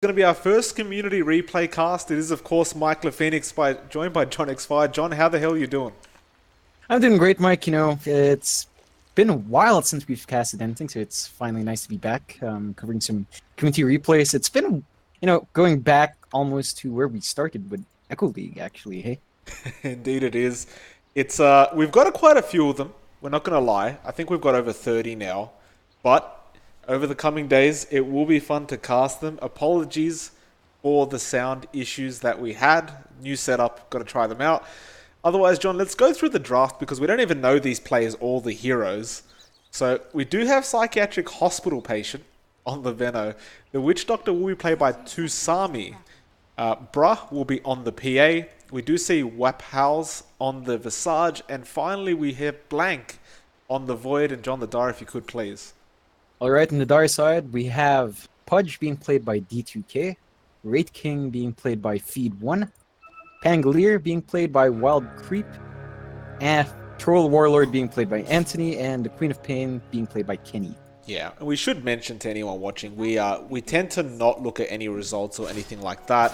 Going to be our first community replay cast. It is, of course, Mike LaPhoenix, joined by John X5. John, how the hell are you doing? I'm doing great, Mike. It's been a while since we've casted anything, so it's finally nice to be back, covering some community replays. It's been, going back almost to where we started with Echo League, actually. Hey, Indeed, it is. It's we've got quite a few of them. We're not going to lie. I think we've got over 30 now, but over the coming days, it will be fun to cast them. Apologies for the sound issues that we had. New setup, got to try them out. Otherwise, John, let's go through the draft because we don't even know these players or the heroes. So we do have Psychiatric Hospital Patient on the Veno. The Witch Doctor will be played by Tusami. Bruh will be on the PA. We do see Wap Howls on the Visage. And finally, we have Blank on the Void. And John the Dar, if you could, please. all right. On the Dire side, we have Pudge being played by D2K, Wraith King being played by Feed1, Pangolier being played by Wild Creep, and Troll Warlord being played by Anthony, and the Queen of Pain being played by Kenny. Yeah, and we should mention to anyone watching, we tend to not look at any results or anything like that.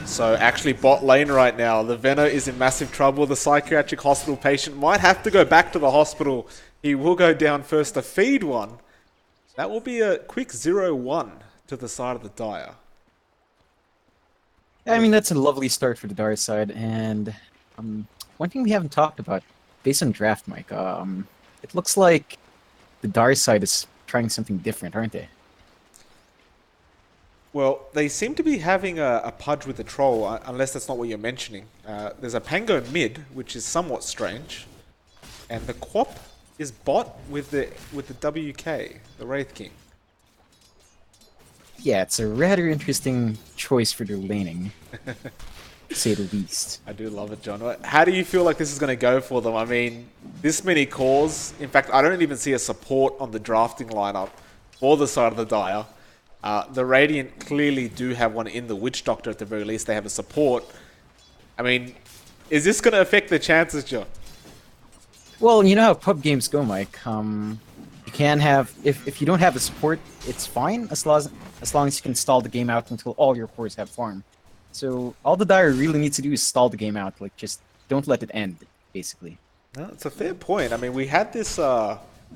So actually bot lane right now, the Veno is in massive trouble. The Psychiatric Hospital Patient might have to go back to the hospital. He will go down first to Feed1. That will be a quick 0-1 to the side of the Dire. I mean, that's a lovely start for the Dire side, and one thing we haven't talked about, based on draft, Mike, it looks like the Dire side is trying something different, aren't they? Well, they seem to be having a Pudge with a Troll, unless that's not what you're mentioning. There's a Pango mid, which is somewhat strange. And the Quap is bot with the WK, the Wraith King. Yeah, it's a rather interesting choice for their laning, to say the least. I do love it, John. How do you feel like this is going to go for them? I mean, this many cores. In fact, I don't even see a support on the drafting lineup for the side of the Dire. The Radiant clearly do have one in the Witch Doctor at the very least. They have a support. I mean, is this going to affect the chances, John? Well, you know how pub games go, Mike. You can have if you don't have a support, it's fine as long as you can stall the game out until all your cores have farm. So all the Dire really needs to do is stall the game out, like just don't let it end, basically. No, it's a fair point. I mean, we had this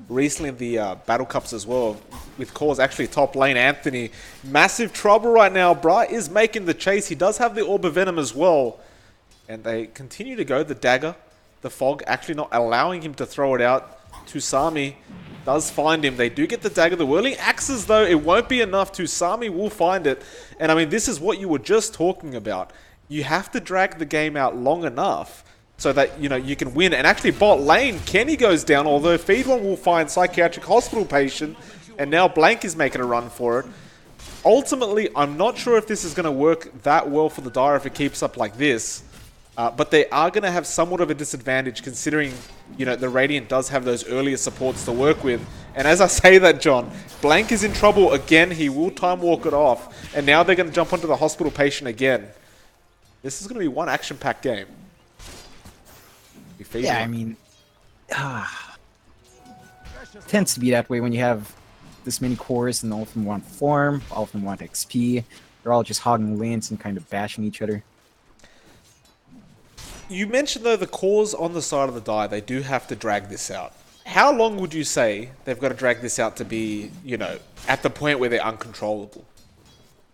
recently in the Battle Cups as well, with cores actually top lane. Anthony, massive trouble right now. Bra is making the chase. He does have the Orb of Venom as well. And they continue to go. The dagger, the fog, actually not allowing him to throw it out. Tusami does find him. They do get the dagger. The whirling axes, though, it won't be enough. Tusami will find it. And I mean, this is what you were just talking about. You have to drag the game out long enough so that, you can win. And actually, bot lane, Kenny goes down, although Feed1 will find Psychiatric Hospital Patient. And now Blank is making a run for it. Ultimately, I'm not sure if this is going to work that well for the Dire if it keeps up like this. But they are going to have somewhat of a disadvantage considering, the Radiant does have those earlier supports to work with. And as I say that, John, Blank is in trouble again. He will time walk it off. And now they're going to jump onto the Hospital Patient again. This is going to be one action-packed game. Yeah, I mean, tends to be that way when you have this many cores and all of them want farm, all of them want XP. They're all just hogging lanes and kind of bashing each other. You mentioned, though, the cores on the side of the Dire, they do have to drag this out. How long would you say they've got to drag this out to be, at the point where they're uncontrollable?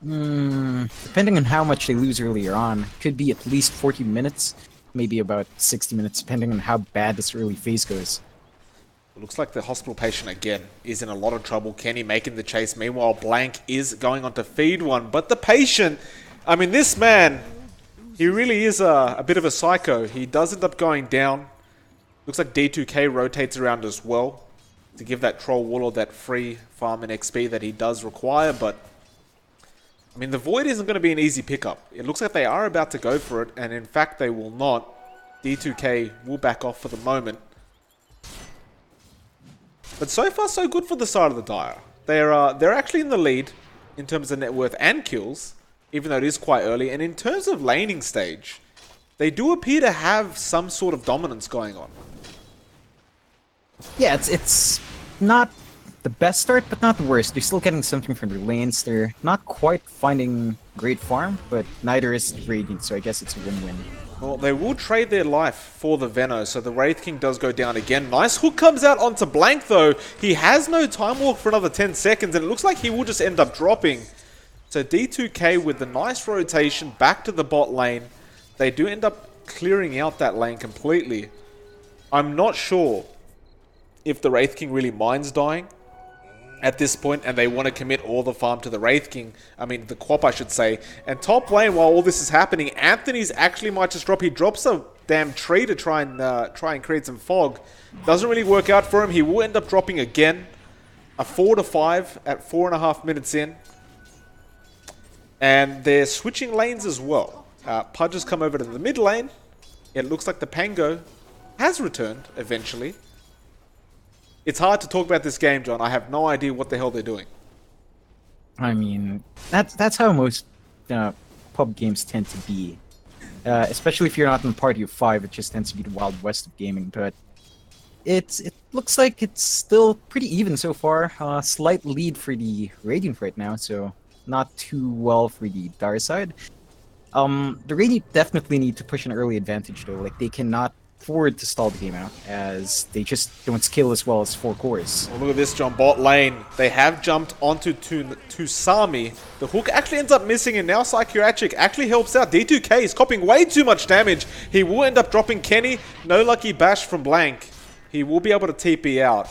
Depending on how much they lose earlier on, could be at least 40 minutes, maybe about 60 minutes, depending on how bad this early phase goes. It looks like the Hospital Patient, again, is in a lot of trouble. Kenny making the chase. Meanwhile, Blank is going on to Feed1. But the Patient, I mean, this man, he really is a bit of a psycho. He does end up going down. Looks like D2K rotates around as well to give that Troll Warlord that free farm and XP that he does require. But, I mean, the Void isn't going to be an easy pickup. It looks like they are about to go for it. And in fact, they will not. D2K will back off for the moment. But so far, so good for the side of the Dire. They're actually in the lead in terms of net worth and kills, even though it is quite early. And in terms of laning stage, they do appear to have some sort of dominance going on. Yeah, it's not the best start, but not the worst. They're still getting something from their lanes. They're not quite finding great farm, but neither is Radiant, so I guess it's a win-win. Well, they will trade their life for the Veno, so the Wraith King does go down again. Nice hook comes out onto Blank, though. He has no time walk for another 10 seconds, and it looks like he will just end up dropping. So D2K with the nice rotation back to the bot lane. They do end up clearing out that lane completely. I'm not sure if the Wraith King really minds dying at this point, and they want to commit all the farm to the Wraith King. I mean, the Quap, I should say. And top lane, while all this is happening, Anthony's actually might just drop. He drops a damn tree to try and create some fog. Doesn't really work out for him. He will end up dropping again. A 4-5 at 4.5 minutes in. And they're switching lanes as well. Pudge has come over to the mid lane. It looks like the Pango has returned eventually. It's hard to talk about this game, John. I have no idea what the hell they're doing. I mean, that's how most pub games tend to be. Especially if you're not in party of 5, it just tends to be the Wild West of gaming. But it looks like it's still pretty even so far. Slight lead for the Radiant right now, so not too well for the Dire side. The Radiant definitely need to push an early advantage, though. Like, they cannot afford to stall the game out, as they just don't scale as well as 4 cores. Oh, look at this, John. Bot lane. They have jumped onto Tusami. The hook actually ends up missing, and now Psychiatric actually helps out. D2K is copying way too much damage. He will end up dropping Kenny. No lucky bash from Blank. He will be able to TP out.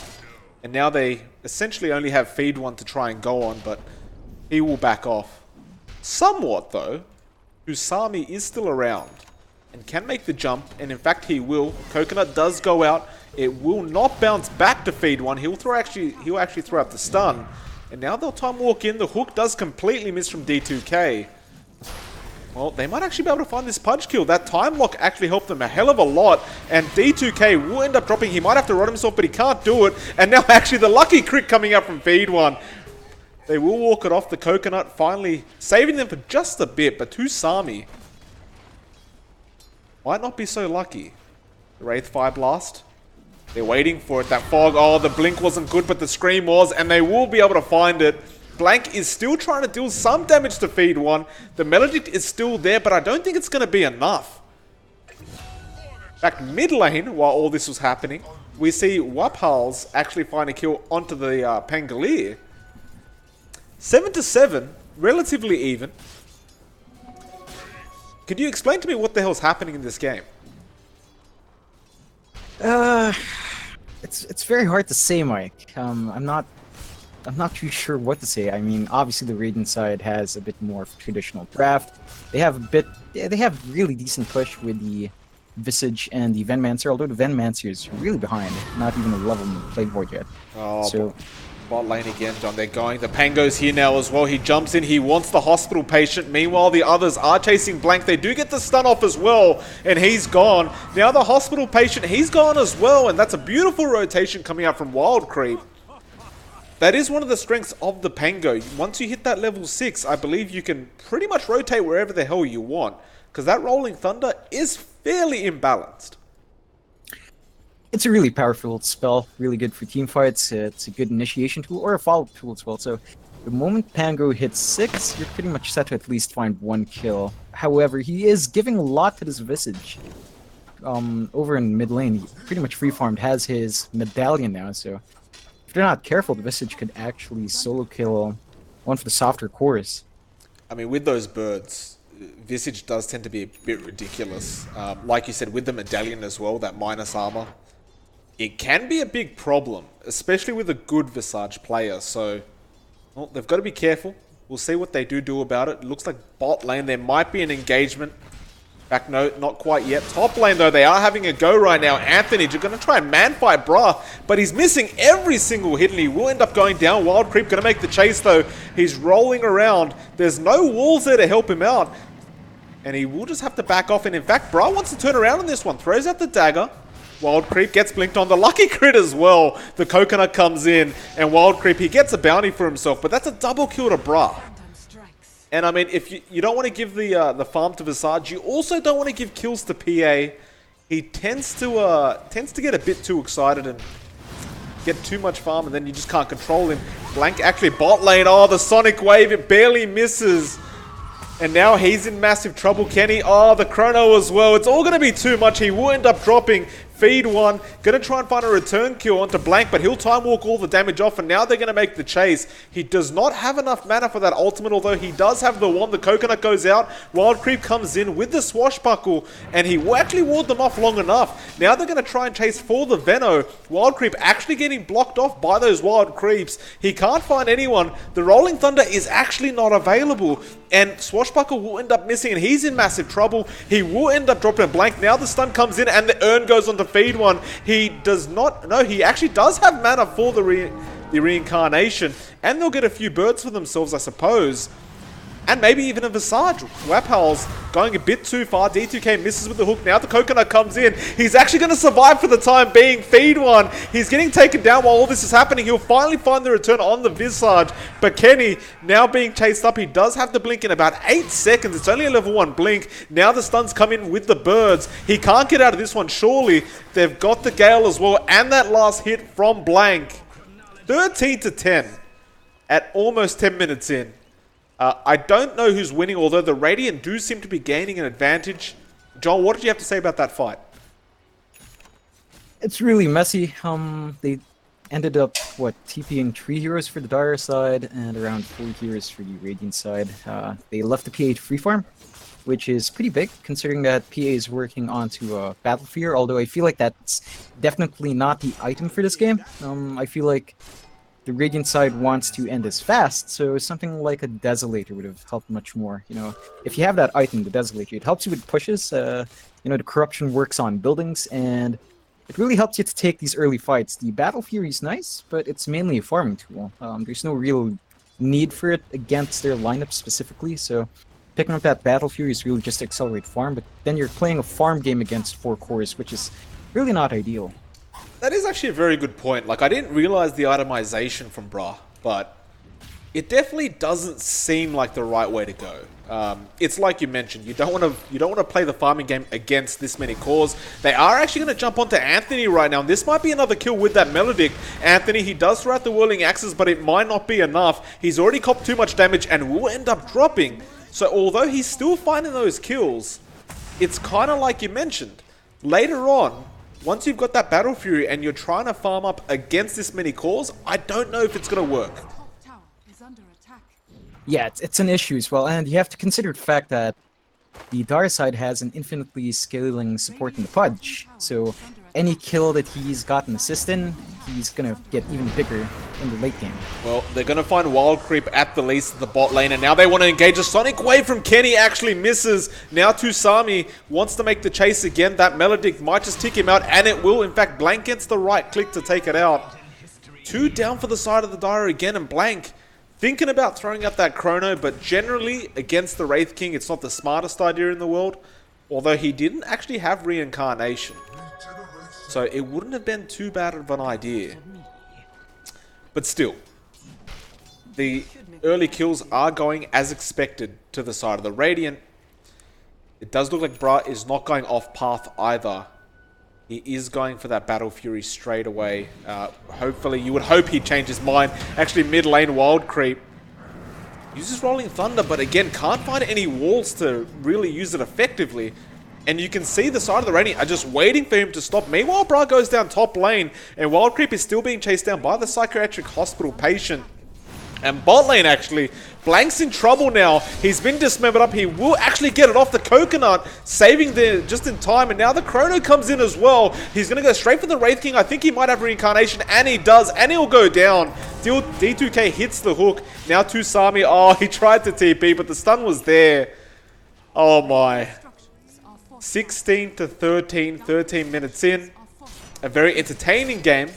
And now they essentially only have Feed 1 to try and go on, but he will back off. Somewhat, though. Tusami is still around and can make the jump, and in fact he will. Coconut does go out. It will not bounce back to Feed 1. He'll actually throw out the stun. And now they'll time walk in. The hook does completely miss from D2K. Well, they might actually be able to find this Pudge kill. That time lock actually helped them a hell of a lot. And D2K will end up dropping. He might have to rot himself, but he can't do it. And now actually the lucky crit coming out from Feed 1. They will walk it off. The Coconut finally saving them for just a bit. But Tusami might not be so lucky. The Wraith Fire Blast. They're waiting for it. That fog. Oh, the blink wasn't good, but the scream was. And they will be able to find it. Blank is still trying to deal some damage to Feed 1. The Melodic is still there, but I don't think it's going to be enough. Back mid lane, while all this was happening, we see Waphals actually find a kill onto the Pangolier. 7-7, relatively even. Could you explain to me what the hell's happening in this game? It's very hard to say, Mike. I'm not too sure what to say. I mean, obviously the Radiant side has a bit more of a traditional draft. They have really decent push with the Visage and the Venmancer, although the Venmancer is really behind, not even a level in the playboard yet. Oh, so bot lane again, John. They're going. The Pango's here now as well. He jumps in. He wants the hospital patient. Meanwhile, the others are chasing Blank. They do get the stun off as well, and he's gone. Now the hospital patient, he's gone as well, and that's a beautiful rotation coming out from Wild Creep. That is one of the strengths of the Pango. Once you hit that level 6, I believe you can pretty much rotate wherever the hell you want, because that Rolling Thunder is fairly imbalanced. it's a really powerful spell, really good for team fights. It's a good initiation tool or a follow-up tool as well. So the moment Pango hits 6, you're pretty much set to at least find 1 kill. However, he is giving a lot to this Visage. Over in mid lane, he pretty much free farmed, has his medallion now, so if they're not careful, the Visage could actually solo kill one of the softer cores. I mean, with those birds, Visage does tend to be a bit ridiculous. Like you said, with the medallion as well, that minus armor, it can be a big problem, especially with a good Visage player. So, well, they've got to be careful. We'll see what they do about it. It looks like bot lane, there might be an engagement. Back, no, not quite yet. Top lane, though, they are having a go right now. Anthony, you're going to try and man-fight Bra, but he's missing every single hit, and he will end up going down. Wild Creep going to make the chase, though. He's rolling around. There's no walls there to help him out, and he will just have to back off. And in fact, Bra wants to turn around on this one. Throws out the dagger. Wild Creep gets blinked on. The lucky crit as well. The coconut comes in, and Wild Creep, he gets a bounty for himself, but that's a double kill to Bra. And I mean, if you don't want to give the farm to Visage, you also don't want to give kills to PA. He tends to get a bit too excited, and get too much farm, and then you just can't control him. Blank actually bot lane. Oh, the Sonic Wave, it barely misses. And now he's in massive trouble. Kenny, oh, the Chrono as well. It's all going to be too much. He will end up dropping. Feed one, gonna try and find a return kill onto Blank, but he'll time walk all the damage off, and now they're gonna make the chase. He does not have enough mana for that ultimate, although he does have the wand. The coconut goes out, Wild Creep comes in with the swashbuckle, and he will actually ward them off long enough. Now they're gonna try and chase for the Veno. Wild Creep actually getting blocked off by those Wild Creeps. He can't find anyone. The Rolling Thunder is actually not available, and Swashbuckle will end up missing, and he's in massive trouble. He will end up dropping a Blank. Now the stun comes in, and the Urn goes on to feed one. He does not... No, he actually does have mana for the reincarnation, and they'll get a few birds for themselves, I suppose. And maybe even a Visage. Waphal's going a bit too far. D2K misses with the hook. Now the coconut comes in. He's actually going to survive for the time being. Feed one. He's getting taken down while all this is happening. He'll finally find the return on the Visage. But Kenny now being chased up. He does have the blink in about 8 seconds. It's only a level 1 blink. Now the stuns come in with the birds. He can't get out of this one, surely. They've got the Gale as well. And that last hit from Blank. 13-10 at almost 10 minutes in. I don't know who's winning, although the Radiant do seem to be gaining an advantage. John, what did you have to say about that fight? It's really messy. They ended up, TPing 3 heroes for the Dire side and around 4 heroes for the Radiant side. They left the PA to free farm, which is pretty big, considering that PA is working onto Battle Fear, although I feel like that's definitely not the item for this game. I feel like the Radiant side wants to end this fast, so something like a Desolator would have helped much more. You know, if you have that item, the Desolator, it helps you with pushes. You know, the corruption works on buildings, and it really helps you to take these early fights. The Battle Fury is nice, but it's mainly a farming tool. There's no real need for it against their lineup specifically, so picking up that Battle Fury is really just to accelerate farm, but then you're playing a farm game against 4 cores, which is really not ideal. That is actually a very good point. Like, I didn't realize the itemization from Bra, but it definitely doesn't seem like the right way to go. It's like you mentioned, you don't want to play the farming game against this many cores. They are actually going to jump onto Anthony right now, and this might be another kill with that Melodic. Anthony, he does throw out the Whirling Axes, but it might not be enough. He's already copped too much damage and will end up dropping. So although he's still finding those kills, it's kind of like you mentioned. Later on, once you've got that Battle Fury and you're trying to farm up against this many cores, I don't know if it's going to work. Yeah, it's an issue as well, and you have to consider the fact that the Dire side has an infinitely scaling support in the Pudge, so any kill that he's got an assist in, he's gonna get even bigger in the late game. Well, they're gonna find Wild Creep at the least in the bot lane, and now they want to engage. A Sonic Wave from Kenny actually misses. Now Tusami wants to make the chase again. That Melodic might just tick him out, and it will. In fact, Blank gets the right click to take it out. 2 down for the side of the Dire again, and Blank thinking about throwing out that Chrono, but generally against the Wraith King, it's not the smartest idea in the world. Although he didn't actually have Reincarnation, so it wouldn't have been too bad of an idea. But still, the early kills are going as expected to the side of the Radiant. It does look like Bra is not going off path either. He is going for that Battle Fury straight away. Hopefully, you would hope he'd change his mind. Actually, mid lane Wild Creep uses Rolling Thunder, but again, can't find any walls to really use it effectively. And you can see the side of the Radiant are just waiting for him to stop. Meanwhile, Bra goes down top lane, and Wild Creep is still being chased down by the Psychiatric Hospital patient. And bot lane, actually, Blank's in trouble now. He's been dismembered up. He will actually get it off the coconut, saving the just in time. And now the Chrono comes in as well. He's going to go straight for the Wraith King. I think he might have Reincarnation, and he does, and he'll go down. Still, D2K hits the hook. Now Tusami, oh, he tried to TP, but the stun was there. Oh my. 16-13, 13 minutes in. A very entertaining game.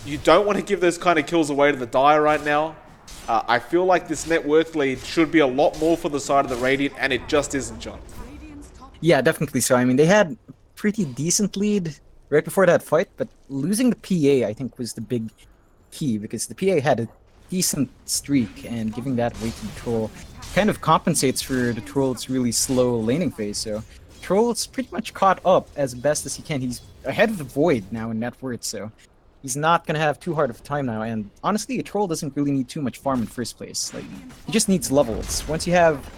You don't want to give those kind of kills away to the Dire right now. I feel like this net worth lead should be a lot more for the side of the Radiant, and it just isn't, John. Yeah, definitely so. I mean, they had a pretty decent lead right before that fight, but losing the PA, I think, was the big key, because the PA had a decent streak, and giving that away to the Troll kind of compensates for the Troll's really slow laning phase. So Troll's pretty much caught up as best as he can. He's ahead of the Void now in net worth, so he's not gonna have too hard of a time now. And honestly, a troll doesn't really need too much farm in first place. Like, he just needs levels. Once you have,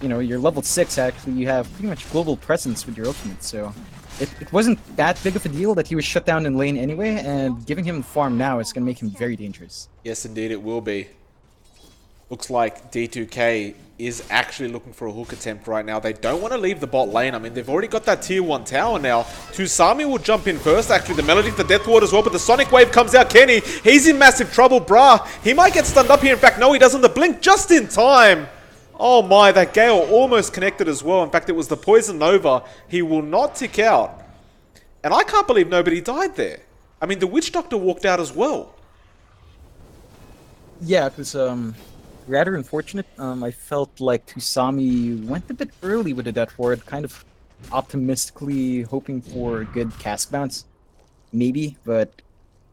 you know, you're level 6, actually, you have pretty much global presence with your ultimate. So it wasn't that big of a deal that he was shut down in lane anyway, and giving him farm now is gonna make him very dangerous. Yes, indeed, it will be. Looks like D2K is actually looking for a hook attempt right now. They don't want to leave the bot lane. I mean, they've already got that tier 1 tower now. Tusami will jump in first, actually. The Melody, the Death Ward as well, but the Sonic Wave comes out. Kenny, he's in massive trouble. Brah, he might get stunned up here. In fact, no, he doesn't. The Blink just in time. Oh my, that Gale almost connected as well. In fact, it was the Poison Nova. He will not tick out. And I can't believe nobody died there. I mean, the Witch Doctor walked out as well. Yeah, it was rather unfortunate. I felt like Tusami went a bit early with the Death Ward, kind of optimistically hoping for a good cast bounce, maybe. But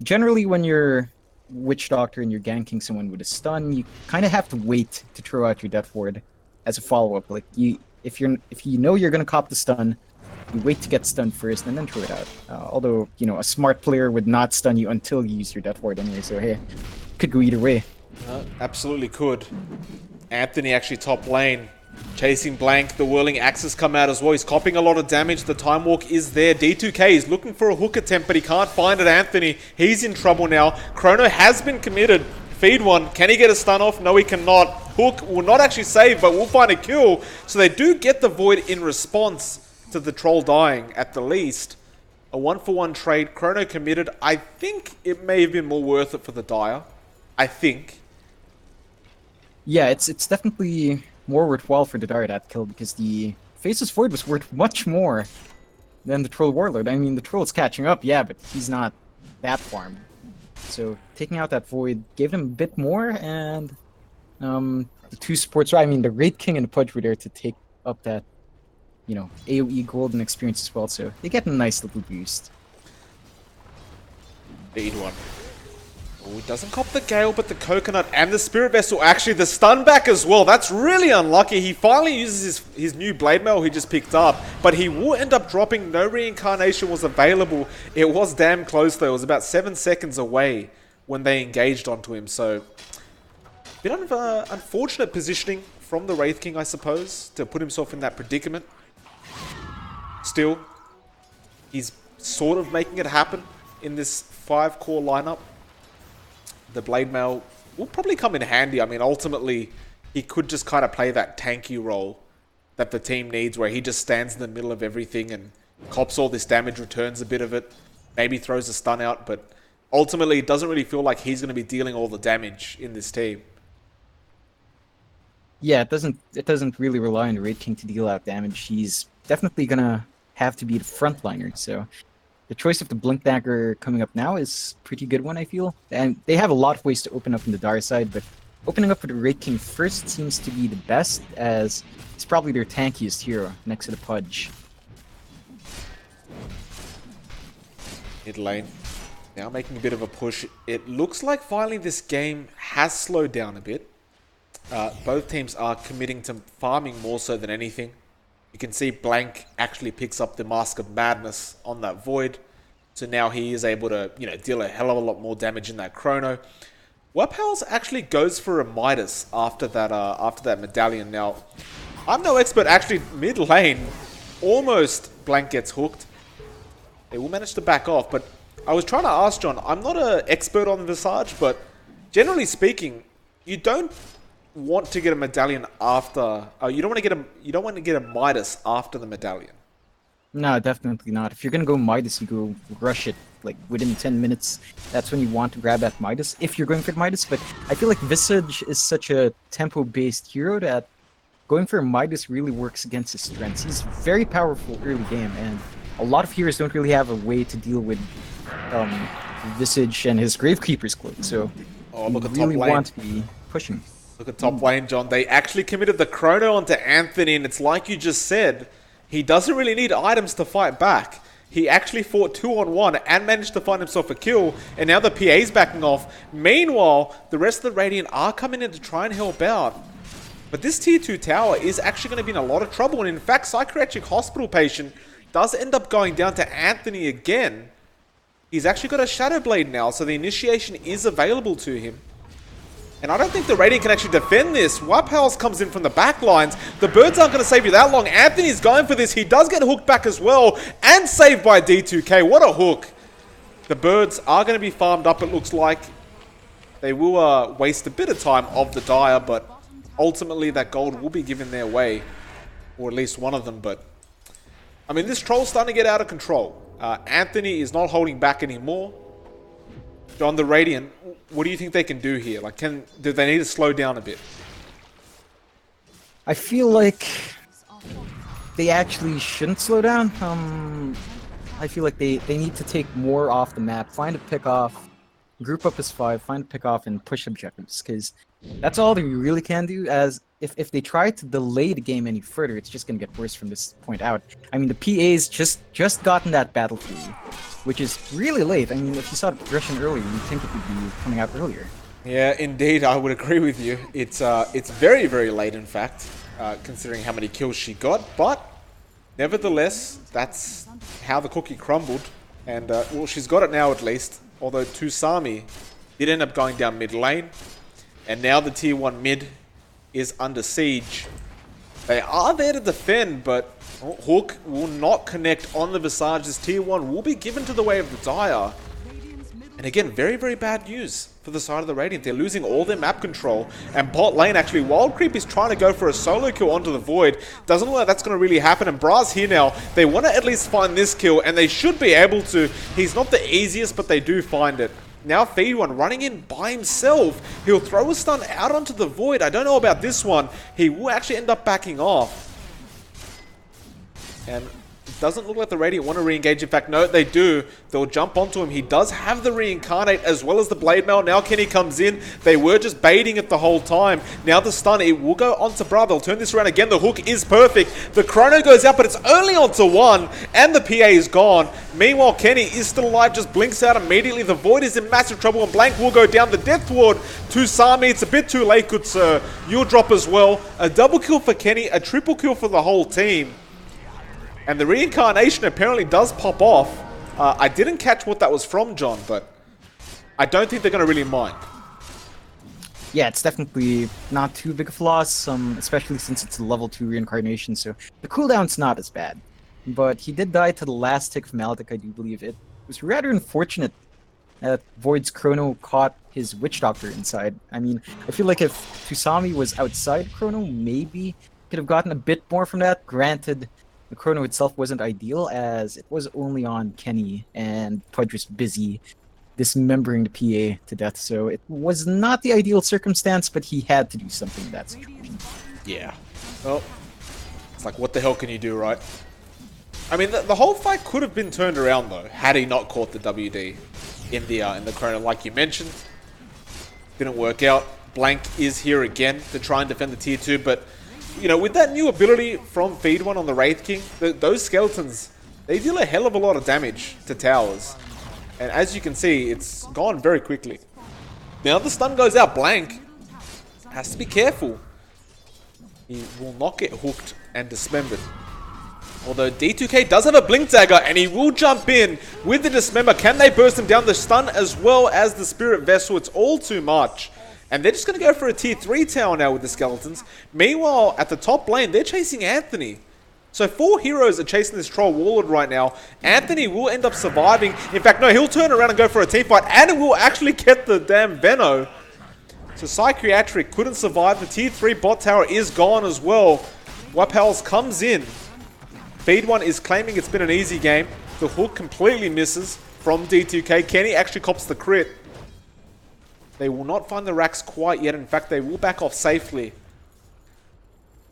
generally, when you're Witch Doctor and you're ganking someone with a stun, you kind of have to wait to throw out your Death Ward as a follow-up. Like, if you know you're gonna cop the stun, you wait to get stunned first and then throw it out. Although, you know, a smart player would not stun you until you use your Death Ward anyway. So hey, could go either way. Absolutely could. Anthony actually top lane. Chasing Blank. The Whirling Axes come out as well. He's copping a lot of damage. The Time Walk is there. D2K is looking for a hook attempt, but he can't find it. Anthony, he's in trouble now. Chrono has been committed. Feed one. Can he get a stun off? No, he cannot. Hook will not actually save, but will find a kill. So they do get the Void in response to the Troll dying, at the least. A 1-for-1 trade. Chrono committed. I think it may have been more worth it for the Dire. I think. Yeah, it's definitely more worthwhile for the Dire that kill, because the Faceless Void was worth much more than the Troll Warlord. I mean, the Troll's catching up, yeah, but he's not that farmed. So taking out that Void gave him a bit more, and the two supports, I mean, the Raid King and the Pudge were there to take up that, you know, AoE golden experience as well, so they get a nice little boost. Lead one. Oh, he doesn't cop the Gale, but the Coconut and the Spirit Vessel. Actually, the stun back as well. That's really unlucky. He finally uses his new Blade Mail he just picked up, but he will end up dropping. No reincarnation was available. It was damn close, though. It was about 7 seconds away when they engaged onto him. So, a bit of unfortunate positioning from the Wraith King, I suppose, to put himself in that predicament. Still, he's sort of making it happen in this 5-core lineup. The Blade Mail will probably come in handy. I mean, ultimately, he could just kind of play that tanky role that the team needs, where he just stands in the middle of everything and cops all this damage, returns a bit of it, maybe throws a stun out, but ultimately, it doesn't really feel like he's going to be dealing all the damage in this team. Yeah, it doesn't really rely on the Raid King to deal out damage. He's definitely gonna have to be the frontliner, so the choice of the Blink Dagger coming up now is a pretty good one, I feel. And they have a lot of ways to open up in the Dire side, but opening up with the Raid King first seems to be the best, as it's probably their tankiest hero next to the Pudge. Mid lane. Now making a bit of a push. It looks like finally this game has slowed down a bit. Both teams are committing to farming more so than anything. You can see Blank actually picks up the Mask of Madness on that Void. So now he is able to, you know, deal a hell of a lot more damage in that Chrono. Webhouse actually goes for a Midas after that medallion. Now, I'm no expert. Actually, mid lane, almost Blank gets hooked. They will manage to back off, but I was trying to ask John, I'm not an expert on Visage, but generally speaking, you don't want to get a medallion after. You don't want to get a Midas after the medallion. No, definitely not. If you're gonna go Midas, you go rush it like within 10 minutes. That's when you want to grab that Midas, if you're going for Midas. But I feel like Visage is such a tempo-based hero that going for a Midas really works against his strengths. He's very powerful early game, and a lot of heroes don't really have a way to deal with Visage and his Gravekeeper's Cloak. So look you at really top lane. want to be pushing. Look at top lane, John. They actually committed the Chrono onto Anthony, and it's like you just said, he doesn't really need items to fight back. He actually fought 2-on-1 and managed to find himself a kill, and now the PA's backing off. Meanwhile, the rest of the Radiant are coming in to try and help out. But this tier 2 tower is actually going to be in a lot of trouble, and in fact, Psychiatric Hospital Patient does end up going down to Anthony again. He's actually got a Shadow Blade now, so the initiation is available to him. And I don't think the Radiant can actually defend this. Waphouse comes in from the back lines. The Birds aren't going to save you that long. Anthony's going for this. He does get hooked back as well. And saved by D2K. What a hook. The Birds are going to be farmed up, it looks like. They will waste a bit of time of the Dire, but ultimately that gold will be given their way. Or at least one of them, but... I mean, this Troll's starting to get out of control. Anthony is not holding back anymore. John, the Radiant, what do you think they can do here? Like, do they need to slow down a bit? I feel like they actually shouldn't slow down. I feel like they need to take more off the map, find a pick off, group up as 5, find a pick off, and push objectives, because that's all they really can do. As if they try to delay the game any further, it's just gonna get worse from this point out. I mean, the PA's just gotten that Battle Fury, which is really late. I mean, if you saw the progression earlier, you'd think it would be coming out earlier. Yeah, indeed, I would agree with you. It's very, very late, in fact, considering how many kills she got. But nevertheless, that's how the cookie crumbled. And, well, she's got it now at least. Although Tusami did end up going down mid lane. And now the tier 1 mid is under siege. They are there to defend, but Hook will not connect on the Visage. This tier 1 will be given to the way of the Dire. And again, very, very bad news for the side of the Radiant. They're losing all their map control. And bot lane, actually, Wild Creep is trying to go for a solo kill onto the Void. Doesn't look like that's going to really happen. And Bra's here now. They want to at least find this kill, and they should be able to. He's not the easiest, but they do find it. Now Feed1 running in by himself. He'll throw a stun out onto the Void. I don't know about this one. He will actually end up backing off. And it doesn't look like the Radiant want to re-engage. In fact, no, they do. They'll jump onto him. He does have the Reincarnate as well as the Blade Mail. Now Kenny comes in. They were just baiting it the whole time. Now the stun, it will go onto Bra. They'll turn this around again. The hook is perfect. The Chrono goes out, but it's only onto 1. And the PA is gone. Meanwhile, Kenny is still alive. Just blinks out immediately. The Void is in massive trouble, and Blank will go down the Death Ward to Sami. It's a bit too late, good sir. You'll drop as well. A double kill for Kenny. A triple kill for the whole team. And the Reincarnation apparently does pop off. I didn't catch what that was from, John, but I don't think they're going to really mind. Yeah, it's definitely not too big of a loss, especially since it's a level 2 Reincarnation, so the cooldown's not as bad. But he did die to the last tick of Maledict, I do believe. It was rather unfortunate that Void's Chrono caught his Witch Doctor inside. I mean, I feel like if Tusami was outside Chrono, maybe could have gotten a bit more from that. Granted, the Chrono itself wasn't ideal, as it was only on Kenny, and Pudge was busy dismembering the PA to death, so it was not the ideal circumstance, but he had to do something in that situation. Yeah. Well, it's like, what the hell can you do, right? I mean, the whole fight could have been turned around, though, had he not caught the WD in the Chrono, like you mentioned. Didn't work out. Blank is here again to try and defend the tier 2, but you know, with that new ability from Feed1 on the Wraith King, those skeletons, they deal a hell of a lot of damage to towers. And as you can see, it's gone very quickly. Now the stun goes out. Blank has to be careful. He will not get hooked and dismembered. Although D2K does have a Blink Dagger, and he will jump in with the Dismember. Can they burst him down? The stun as well as the Spirit Vessel. It's all too much. And they're just going to go for a tier 3 tower now with the Skeletons. Meanwhile, at the top lane, they're chasing Anthony. So 4 heroes are chasing this Troll Warlord right now. Anthony will end up surviving. In fact, no, he'll turn around and go for a team fight. And it will actually get the damn Veno. So Psychiatric couldn't survive. The tier 3 bot tower is gone as well. Wapels comes in. Feed1 is claiming it's been an easy game. The hook completely misses from D2K. Kenny actually cops the crit. They will not find the racks quite yet. In fact, they will back off safely.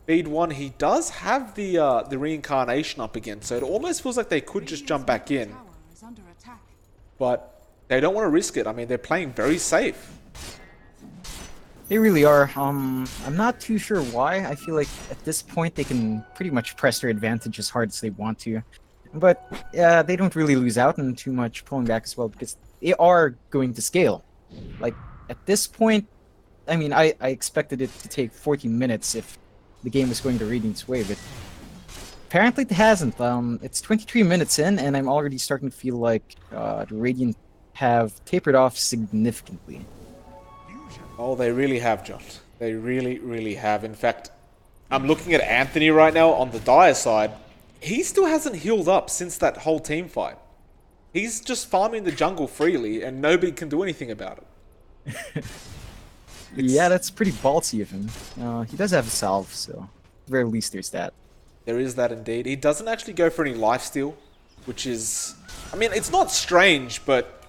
Feed1, he does have the Reincarnation up again, so it almost feels like they could just jump back in. But they don't want to risk it. I mean, they're playing very safe. They really are. I'm not too sure why. I feel like at this point they can pretty much press their advantage as hard as they want to. But they don't really lose out on too much pulling back as well, because they are going to scale. Like, at this point, I mean, I expected it to take 40 minutes if the game was going to Radiant's way, but Apparently it hasn't. It's 23 minutes in, and I'm already starting to feel like the Radiant have tapered off significantly. Oh, they really have, John. They really, really have. In fact, I'm looking at Anthony right now on the Dire side. He still hasn't healed up since that whole team fight. He's just farming the jungle freely, and nobody can do anything about it. Yeah, that's pretty ballsy of him. He does have a salve, so at the very least there's that. There is that indeed. He doesn't actually go for any lifesteal, which is... I mean, it's not strange, but...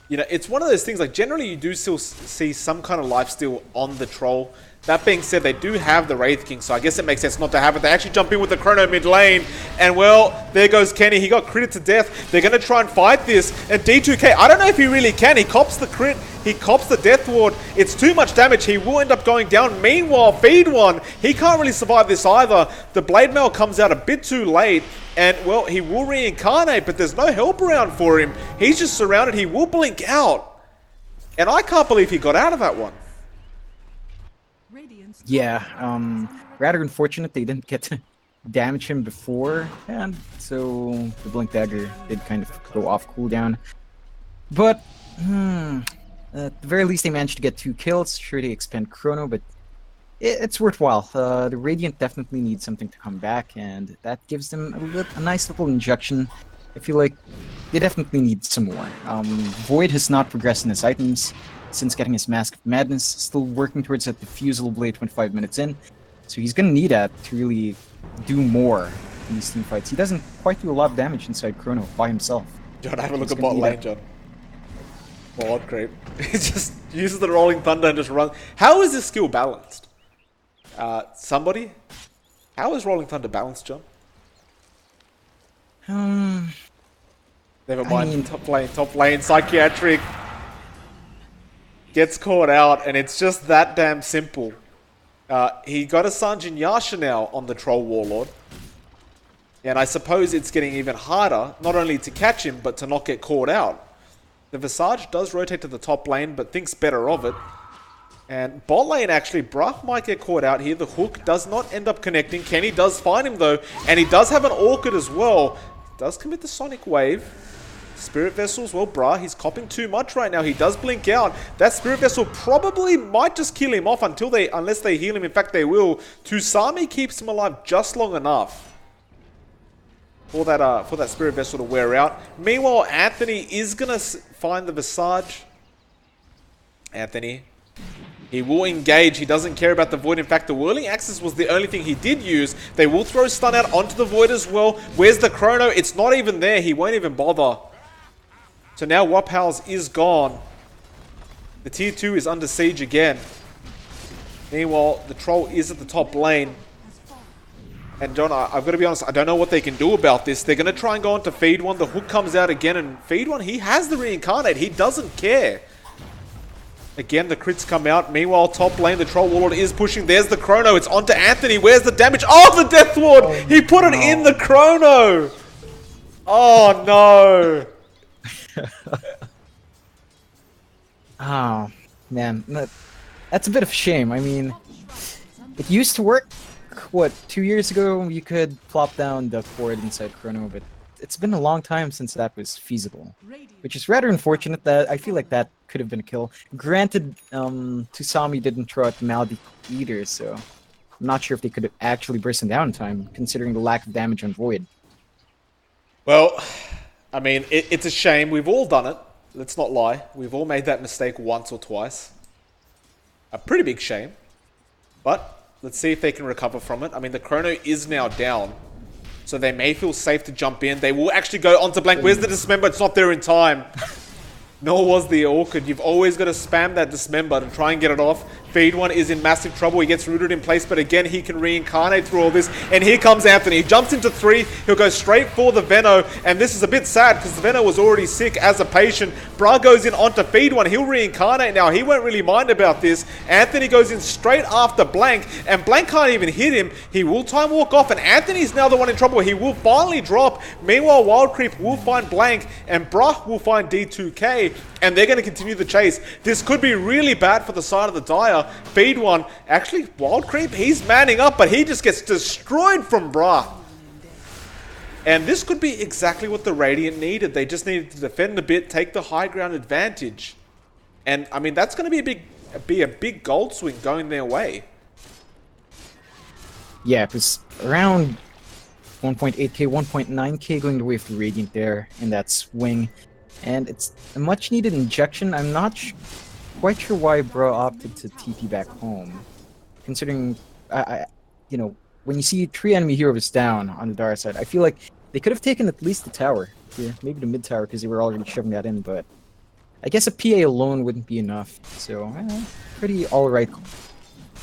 You know, it's one of those things, like, generally you do still see some kind of lifesteal on the troll. That being said, they do have the Wraith King, so I guess it makes sense not to have it. They actually jump in with the Chrono mid lane, and well, there goes Kenny. He got critted to death. They're going to try and fight this, and D2K, I don't know if he really can. He cops the crit, he cops the Death Ward. It's too much damage. He will end up going down. Meanwhile, Feed One, he can't really survive this either. The Blade Mail comes out a bit too late, and well, he will reincarnate, but there's no help around for him. He's just surrounded. He will blink out, and I can't believe he got out of that one. Yeah, rather unfortunate they didn't get to damage him before, and so the Blink Dagger did kind of go off cooldown. But, at the very least they managed to get 2 kills. Sure, they expend Chrono, but it's worthwhile. The Radiant definitely needs something to come back, and that gives them a nice little injection. I feel like they definitely need some more. Void has not progressed in his items since getting his Mask of Madness, still working towards that Diffusal Blade 25 minutes in. So he's gonna need that to really do more in these team fights. He doesn't quite do a lot of damage inside Chrono by himself. John, have a look at bot lane, John. Wild creep. He just uses the Rolling Thunder and just runs. How is this skill balanced? Somebody? How is Rolling Thunder balanced, John? Never mind. Top lane, Psychiatric. Gets caught out, and it's just that damn simple. He got a Sanjin Yasha now on the Troll Warlord. And I suppose it's getting even harder, not only to catch him, but to not get caught out. The Visage does rotate to the top lane, but thinks better of it. And bot lane, actually, Bruh might get caught out here. The hook does not end up connecting. Kenny does find him, though, and he does have an Orchid as well. Does commit the Sonic Wave. Spirit Vessels, well, Bruh, he's copping too much right now. He does blink out. That Spirit Vessel probably might just kill him off unless they heal him. In fact, they will. Tusami keeps him alive just long enough for that Spirit Vessel to wear out. Meanwhile, Anthony is going to find the Visage. Anthony, he will engage. He doesn't care about the Void. In fact, the Whirling Axis was the only thing he did use. They will throw Stun out onto the Void as well. Where's the Chrono? It's not even there. He won't even bother. So now Waphouse is gone. The tier 2 is under siege again. Meanwhile, the Troll is at the top lane. And John, I've got to be honest, I don't know what they can do about this. They're going to try and go on to Feed One. The hook comes out again, and Feed One, he has the Reincarnate. He doesn't care. Again, the crits come out. Meanwhile, top lane, the Troll Warlord is pushing. There's the Chrono. It's onto Anthony. Where's the damage? Oh, the Death Ward! Oh, he put it in the Chrono! Oh, no! Oh, man. That's a bit of a shame. I mean, it used to work. What, 2 years ago, you could plop down the Ward inside Chrono, but it's been a long time since that was feasible. Which is rather unfortunate. That I feel like that could have been a kill. Granted, Tusami didn't throw out the Malady either, so I'm not sure if they could have actually burst him down in time, considering the lack of damage on Void. Well, I mean, it's a shame. We've all done it. Let's not lie. We've all made that mistake once or twice. A pretty big shame. But let's see if they can recover from it. I mean, the Chrono is now down, so they may feel safe to jump in. They will actually go onto Blank. Where's the Dismember? It's not there in time. Nor was the Orchid. You've always got to spam that Dismember to try and get it off. Feed One is in massive trouble. He gets rooted in place, but again, he can reincarnate through all this. And here comes Anthony. He jumps into 3. He'll go straight for the Veno. And this is a bit sad because the Veno was already sick as a patient. Bra goes in onto Feed One. He'll reincarnate now. He won't really mind about this. Anthony goes in straight after Blank. And Blank can't even hit him. He will time walk off. And Anthony's now the one in trouble. He will finally drop. Meanwhile, Wild Creep will find Blank. And Bra will find D2K. And they're going to continue the chase. This could be really bad for the side of the Dire. Feed One. Actually, Wild Creep, he's manning up, but he just gets destroyed from Bra. And this could be exactly what the Radiant needed. They just needed to defend a bit, take the high ground advantage. And, I mean, that's going to be a big gold swing going their way. Yeah, it was around 1.8k, 1.9k going the way of the Radiant there in that swing. And it's a much needed injection. I'm not quite sure why Bro opted to TP back home. Considering, you know, when you see 3 enemy heroes down on the Dara side, I feel like they could have taken at least the tower here, maybe the mid tower because they were already shoving that in, but I guess a PA alone wouldn't be enough. So, pretty alright.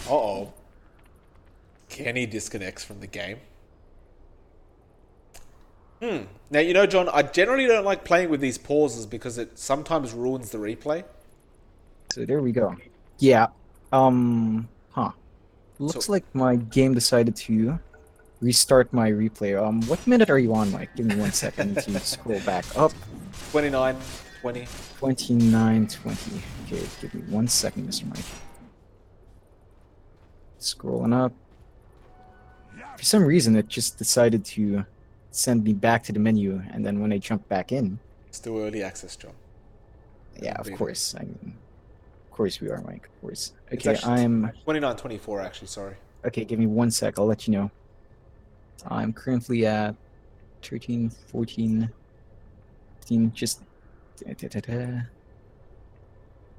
Uh-oh. Kenny disconnects from the game. Now, you know, John, I generally don't like playing with these pauses because it sometimes ruins the replay. So there we go. Yeah. Looks like my game decided to restart my replay. What minute are you on, Mike? Give me 1 second to scroll back up. 29, 20. 29, 20. Okay, give me 1 second, Mr. Mike. Scrolling up. For some reason, it just decided to send me back to the menu, and then when I jump back in... Still early access, John. Yeah, of course. I mean, of course we are, Mike. Of course. It's Okay, I'm... 29, 24, actually, sorry. Okay, give me 1 sec. I'll let you know. I'm currently at 13, 14, 15, just...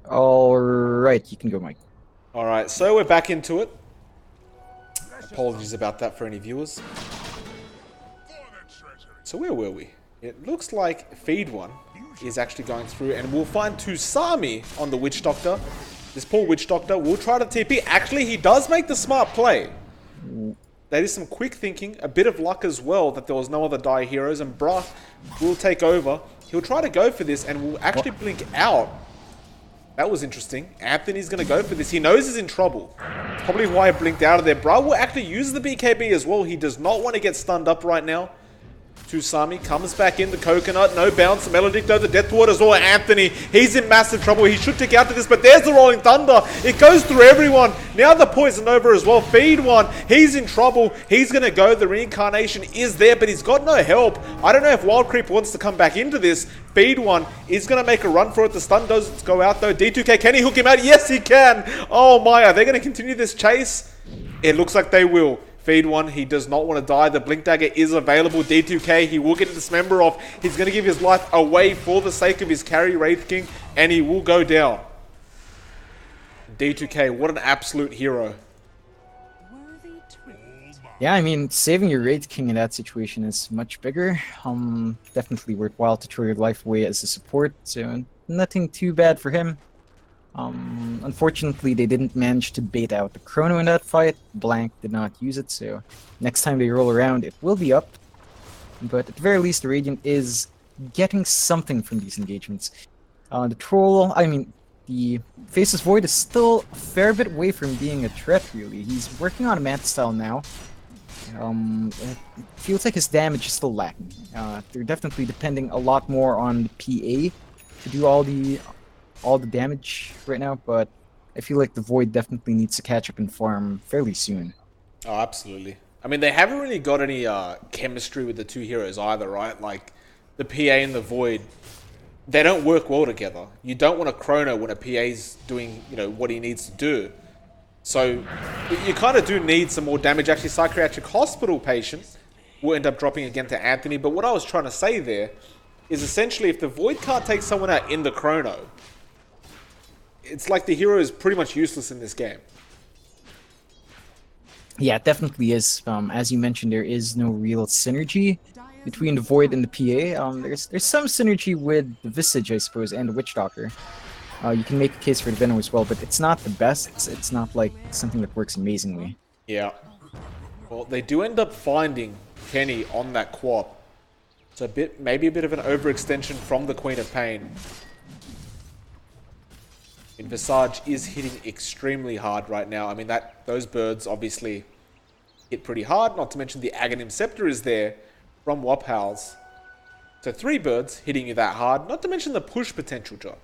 Alright, you can go, Mike. Alright, so we're back into it. Apologies about that for any viewers. So where were we? It looks like Feed One is actually going through, and we'll find Tusami on the Witch Doctor. This poor Witch Doctor will try to TP. Actually, he does make the smart play. That is some quick thinking, a bit of luck as well that there was no other Dire heroes, and Bruh will take over. He'll try to go for this and will actually blink out. That was interesting. Anthony's going to go for this. He knows he's in trouble. It's probably why he blinked out of there. Bruh will actually use the BKB as well. He does not want to get stunned up right now. Tusami comes back in, the coconut, no bounce, Maledicto, the Death Ward as well. Anthony, he's in massive trouble. He should take out to this, but there's the Rolling Thunder. It goes through everyone. Now the Poison Nova as well. Feed One, he's in trouble. He's going to go. The Reincarnation is there, but he's got no help. I don't know if Wild Creep wants to come back into this. Feed One is going to make a run for it. The stun does go out though. D2K, can he hook him out? Yes, he can. Oh my, are they going to continue this chase? It looks like they will. Feed One, he does not want to die. The Blink Dagger is available. D2K, he will get Dismember off. He's going to give his life away for the sake of his carry, Wraith King, and he will go down. D2K, what an absolute hero. Yeah, I mean, saving your Wraith King in that situation is much bigger. Definitely worthwhile to throw your life away as a support, so nothing too bad for him. Unfortunately, they didn't manage to bait out the Chrono in that fight. Blank did not use it, so next time they roll around, it will be up. But at the very least, the Radiant is getting something from these engagements. The Troll, I mean, the Faceless Void is still a fair bit away from being a threat, really. He's working on a Manta style now. It feels like his damage is still lacking. They're definitely depending a lot more on the PA to do all the damage right now, but I feel like the Void definitely needs to catch up and farm fairly soon. Oh, absolutely. I mean, they haven't really got any chemistry with the two heroes either, right? Like, the PA and the Void, they don't work well together. You don't want a Chrono when a PA's doing, you know, what he needs to do. So, you kind of do need some more damage. Actually, Psychiatric Hospital patient will end up dropping again to Anthony, but what I was trying to say there is essentially if the Void can't take someone out in the Chrono, it's like the hero is pretty much useless in this game. Yeah, it definitely is. As you mentioned, there is no real synergy between the Void and the PA. There's some synergy with the Visage, I suppose, and the Witch Doctor. You can make a case for the Venom as well, but it's not the best. It's not like something that works amazingly. Yeah. Well, they do end up finding Kenny on that quad. It's maybe a bit of an overextension from the Queen of Pain. And Visage is hitting extremely hard right now. I mean, those birds obviously hit pretty hard, not to mention the Aghanim Scepter is there from Waphouse. So 3 birds hitting you that hard, not to mention the push potential, John.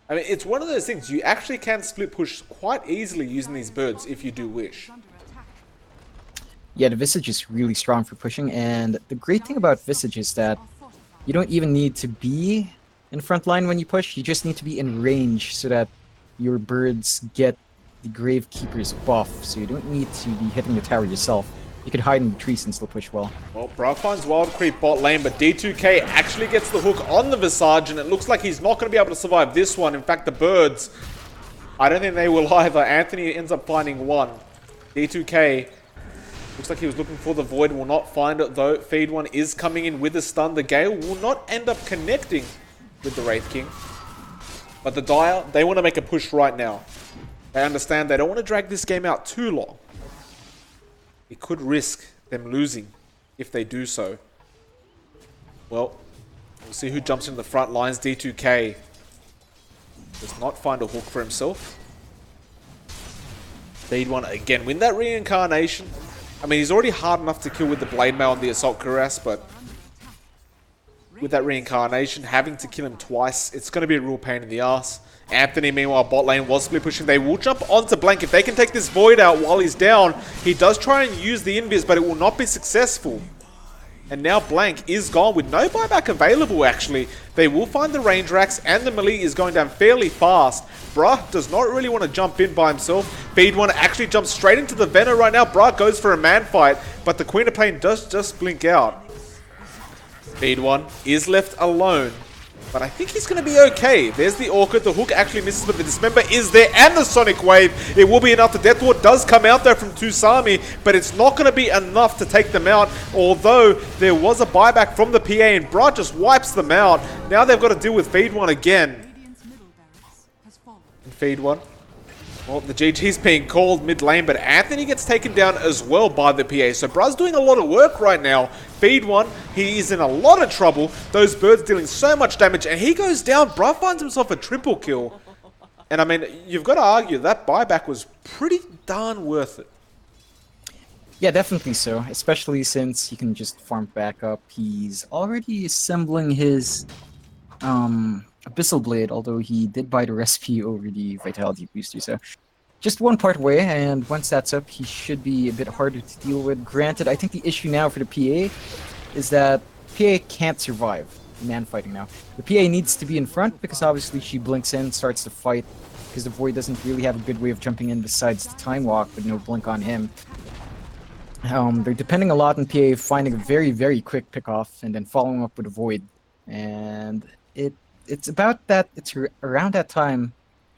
I mean, it's one of those things, you actually can split push quite easily using these birds if you do wish. Yeah, the Visage is really strong for pushing, and the great thing about Visage is that you don't even need to be in front line when you push, you just need to be in range so that your birds get the Gravekeeper's buff, so you don't need to be hitting the tower yourself. You can hide in the trees and still push well. Well, Bruh finds Wild Creep bot lane, but D2K actually gets the hook on the Visage, and it looks like he's not going to be able to survive this one. In fact, the birds, I don't think they will either. Anthony ends up finding one. D2K looks like he was looking for the Void, will not find it though. Feed one is coming in with a stun. The Gale will not end up connecting with the Wraith King. But the Dire, they want to make a push right now. They understand they don't want to drag this game out too long. It could risk them losing if they do so. Well, we'll see who jumps into the front lines. D2K does not find a hook for himself. Feed one again win that reincarnation. I mean, he's already hard enough to kill with the Blade Mail and the Assault Cuirass, but with that reincarnation, having to kill him twice, it's going to be a real pain in the ass. Anthony, meanwhile, bot lane was split pushing. They will jump onto Blank. If they can take this Void out while he's down, he does try and use the Invis, but it will not be successful. And now Blank is gone with no buyback available, actually. They will find the range racks, and the melee is going down fairly fast. Bruh does not really want to jump in by himself. Feed one actually jumps straight into the Venom right now. Bruh goes for a man fight, but the Queen of Pain does just blink out. Feed one is left alone, but I think he's going to be okay. There's the Orchid. The hook actually misses, but the Dismember is there, and the Sonic Wave. It will be enough. The Death Ward does come out there from Tusami, but it's not going to be enough to take them out, although there was a buyback from the PA, and Bruh just wipes them out. Now they've got to deal with Feed one again. And Feed one. Well, the GG's being called mid lane, but Anthony gets taken down as well by the PA. So Bruh's doing a lot of work right now. Feed one, he is in a lot of trouble. Those birds dealing so much damage, and he goes down. Bruh finds himself a triple kill. And I mean, you've got to argue that buyback was pretty darn worth it. Yeah, definitely so. Especially since he can just farm back up. He's already assembling his Abyssal Blade, although he did buy the recipe over the Vitality Booster, so just one part away, and once that's up, he should be a bit harder to deal with. Granted, I think the issue now for the PA is that PA can't survive man fighting now. The PA needs to be in front, because obviously she blinks in, starts to fight, because the Void doesn't really have a good way of jumping in besides the Time Walk, with no blink on him. They're depending a lot on PA finding a very, very quick pick-off, and then following up with a Void, and it's about that. It's around that time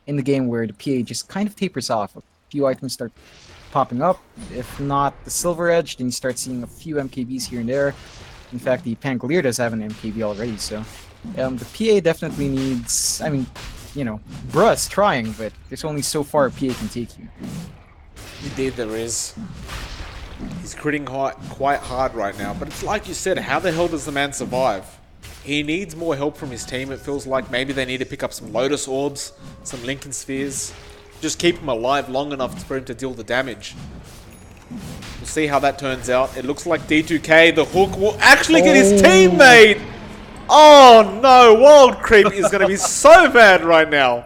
in the game where the PA just kind of tapers off. A few items start popping up. If not the Silver Edge, then you start seeing a few MKBs here and there. In fact, the Pangolier does have an MKB already, so the PA definitely needs. I mean, you know, Bruh's trying, but there's only so far a PA can take you. Indeed, there is. He's critting quite hard right now, but it's like you said, how the hell does the man survive? He needs more help from his team. It feels like maybe they need to pick up some Lotus Orbs, some Lincoln Spheres. Just keep him alive long enough for him to deal the damage. We'll see how that turns out. It looks like D2K, the hook, will actually get his teammate! Oh no, Wild Creep is going to be so bad right now.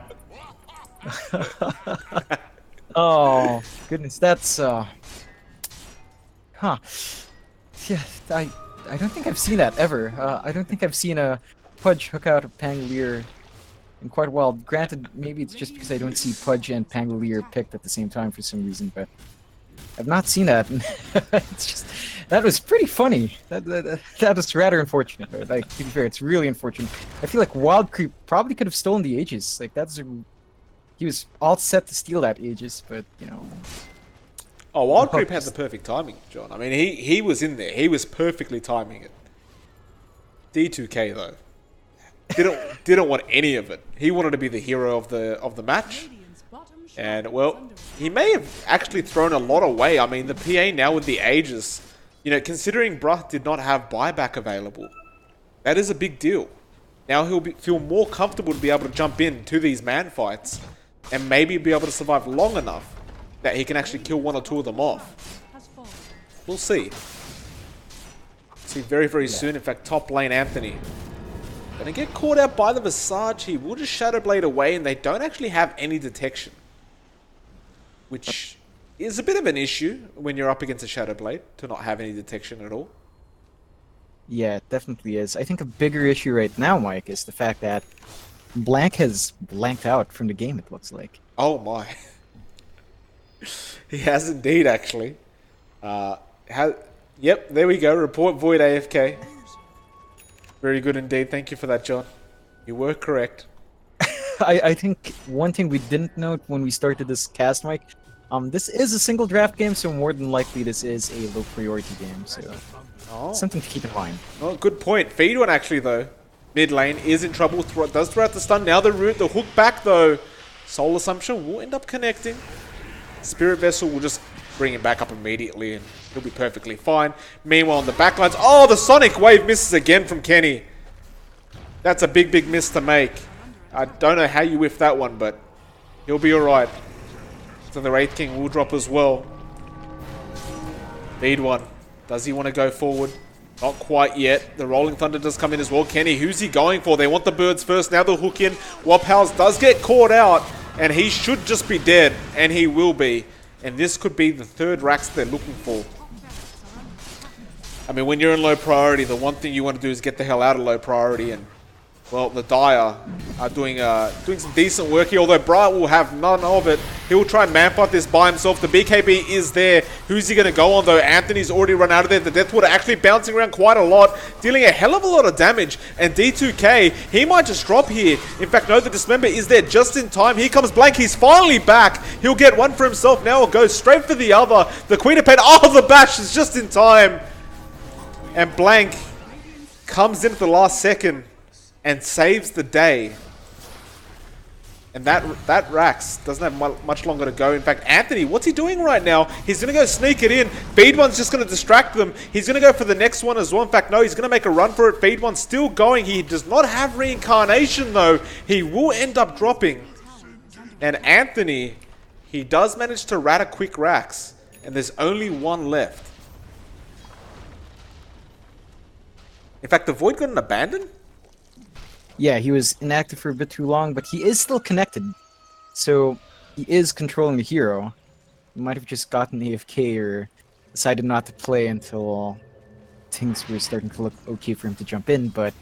Oh, goodness, that's... Huh. Yeah, I don't think I've seen that ever. I don't think I've seen a Pudge hook out of Pangolier in quite a while. Granted, maybe it's just because I don't see Pudge and Pangolier picked at the same time for some reason, but I've not seen that. It's just, that was pretty funny. That was rather unfortunate. Like, to be fair, it's really unfortunate. I feel like Wild Creep probably could have stolen the Aegis. Like, he was all set to steal that Aegis, but, you know... Oh, Wild Creep had the perfect timing, John. I mean, he was in there. He was perfectly timing it. D2K though didn't want any of it. He wanted to be the hero of the match, and well, he may have actually thrown a lot away. I mean, the PA now with the Aegis, you know, considering Bruh did not have buyback available, that is a big deal. Now he'll feel more comfortable to be able to jump in to these man fights, and maybe be able to survive long enough that he can actually kill one or two of them off. We'll see. See very, very soon. In fact, top lane Anthony gonna get caught out by the Visage. He will just Shadow Blade away, and they don't actually have any detection, which is a bit of an issue when you're up against a Shadow Blade to not have any detection at all. Yeah, it definitely is. I think a bigger issue right now, Mike, is the fact that Blank has blanked out from the game, it looks like. Oh my. He has indeed, actually. Yep, there we go. Report Void AFK. Very good indeed. Thank you for that, John. You were correct. I think one thing we didn't note when we started this cast, Mike, this is a single draft game, so more than likely this is a low priority game, so something to keep in mind. Oh, good point. Feed one actually though. Mid lane is in trouble. Does throw out the stun. Now the root, the hook back though. Soul Assumption will end up connecting. Spirit Vessel will just bring him back up immediately and he'll be perfectly fine. Meanwhile on the backlines, oh, the Sonic Wave misses again from Kenny. That's a big, big miss to make. I don't know how you whiff that one, but he'll be alright. So the Wraith King will drop as well. Feed one. Does he want to go forward? Not quite yet. The Rolling Thunder does come in as well. Kenny, who's he going for? They want the birds first. Now the hook in. Waphouse does get caught out. And he should just be dead. And he will be. And this could be the third Rax they're looking for. I mean, when you're in low priority, the one thing you want to do is get the hell out of low priority. And, well, the Dire are doing some decent work here. Although Bright will have none of it. He'll try and manfight this by himself. The BKB is there. Who's he going to go on, though? Anthony's already run out of there. The Deathwater actually bouncing around quite a lot, dealing a hell of a lot of damage. And D2K, he might just drop here. In fact, no, the Dismember is there just in time. Here comes Blank. He's finally back. He'll get one for himself. Now he'll go straight for the other. The Queen of Pain. Oh, the bash is just in time. And Blank comes in at the last second and saves the day. And that Rax doesn't have much longer to go. In fact, Anthony, what's he doing right now? He's going to go sneak it in. Feed one's just going to distract them. He's going to go for the next one as well. In fact, no, he's going to make a run for it. Feed one's still going. He does not have reincarnation, though. He will end up dropping. And Anthony, he does manage to rat a quick Rax. And there's only one left. In fact, the Void got an abandon? Yeah, he was inactive for a bit too long, but he is still connected. So, he is controlling the hero. He might have just gotten AFK or decided not to play until things were starting to look okay for him to jump in, but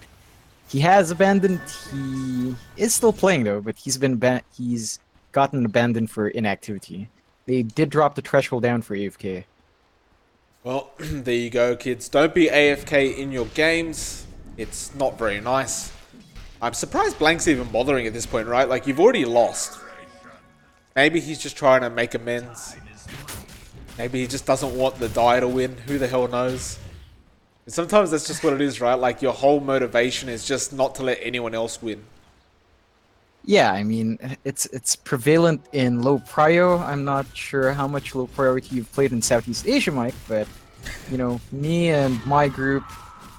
he has abandoned. He is still playing though, but he's gotten abandoned for inactivity. They did drop the threshold down for AFK. Well, there you go, kids. Don't be AFK in your games. It's not very nice. I'm surprised Blank's even bothering at this point, right? Like, you've already lost. Maybe he's just trying to make amends. Maybe he just doesn't want the Dire to win. Who the hell knows? And sometimes that's just what it is, right? Like, your whole motivation is just not to let anyone else win. Yeah, I mean, it's prevalent in low prio. I'm not sure how much low priority you've played in Southeast Asia, Mike, but, you know, me and my group,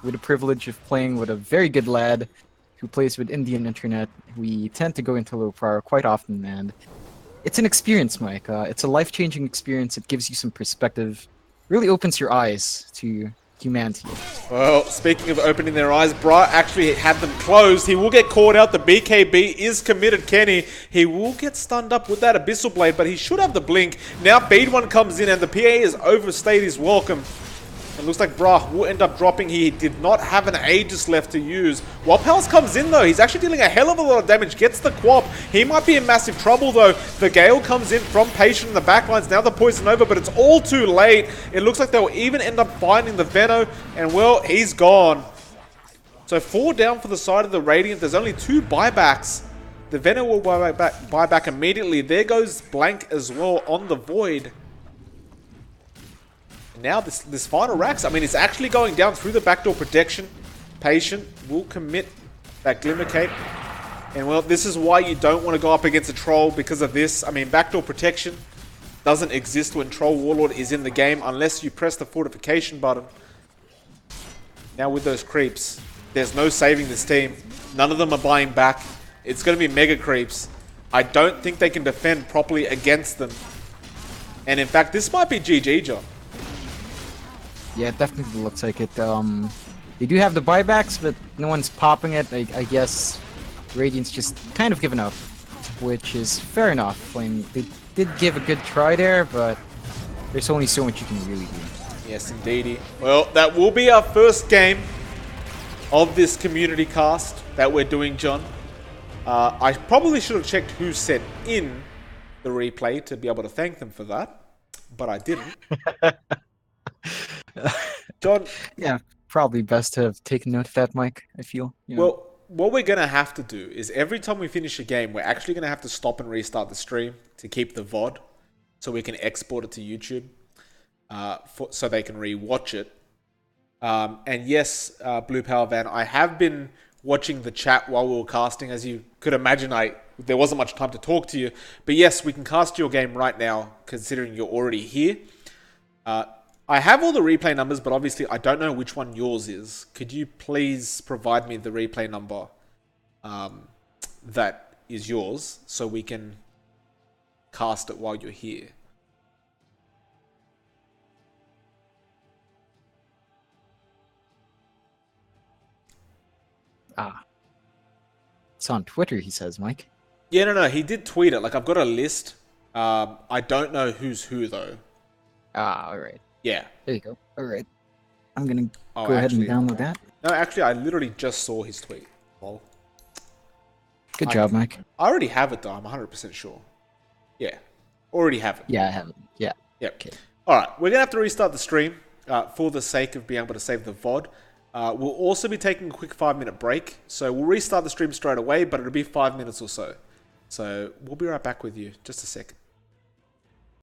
with the privilege of playing with a very good lad who plays with Indian internet, we tend to go into low prio quite often, and it's an experience, Mike. It's a life-changing experience. It gives you some perspective, really opens your eyes to humanity. Well, speaking of opening their eyes, Bright actually had them closed. He will get caught out. The BKB is committed, Kenny. He will get stunned up with that Abyssal Blade, but he should have the blink. Now Feed one comes in and the PA has overstayed his welcome. It looks like Bra will end up dropping. He did not have an Aegis left to use. Waphouse comes in though. He's actually dealing a hell of a lot of damage. Gets the Quap. He might be in massive trouble though. The Gale comes in from Patient in the backlines. Now the Poison over, but it's all too late. It looks like they'll even end up finding the Veno. And well, he's gone. So 4 down for the side of the Radiant. There's only 2 buybacks. The Veno will buy back immediately. There goes Blank as well on the Void. Now this final Rax, I mean, it's actually going down through the backdoor protection. Patient will commit that Glimmer Cape. And well, this is why you don't want to go up against a Troll because of this. I mean, backdoor protection doesn't exist when Troll Warlord is in the game unless you press the fortification button. Now with those creeps, there's no saving this team. None of them are buying back. It's going to be mega creeps. I don't think they can defend properly against them. And in fact, this might be GG, John. Yeah, it definitely looks like it. They do have the buybacks, but no one's popping it. I guess Radiant's just kind of given up, which is fair enough. I mean, they did give a good try there, but There's only so much you can really do. Yes, indeedy. Well, that will be our first game of this community cast that we're doing, John. I probably should have checked who sent in the replay to be able to thank them for that, but I didn't. John? Yeah, probably best to have taken note of that, Mike, I feel. Well, what we're going to have to do is every time we finish a game, we're actually going to have to stop and restart the stream to keep the VOD so we can export it to YouTube so they can re-watch it. And yes, Blue Power Van, I have been watching the chat while we were casting. As you could imagine, there wasn't much time to talk to you. But yes, we can cast your game right now, considering you're already here. I have all the replay numbers, but obviously I don't know which one yours is. Could you please provide me the replay number that is yours so we can cast it while you're here? It's on Twitter, he says, Mike. Yeah, no, he did tweet it. Like, I've got a list. I don't know who's who, though. Alright. Yeah. There you go. Alright. I'm gonna go ahead and download that. No, actually, I literally just saw his tweet. Lol. Good job, Mike. I already have it, though. I'm 100% sure. Yeah. Already have it. Yeah, I have it. Yeah. Yep. Okay. Alright, we're going to have to restart the stream for the sake of being able to save the VOD. We'll also be taking a quick 5-minute break. So we'll restart the stream straight away, but it'll be 5 minutes or so. So we'll be right back with you. Just a second.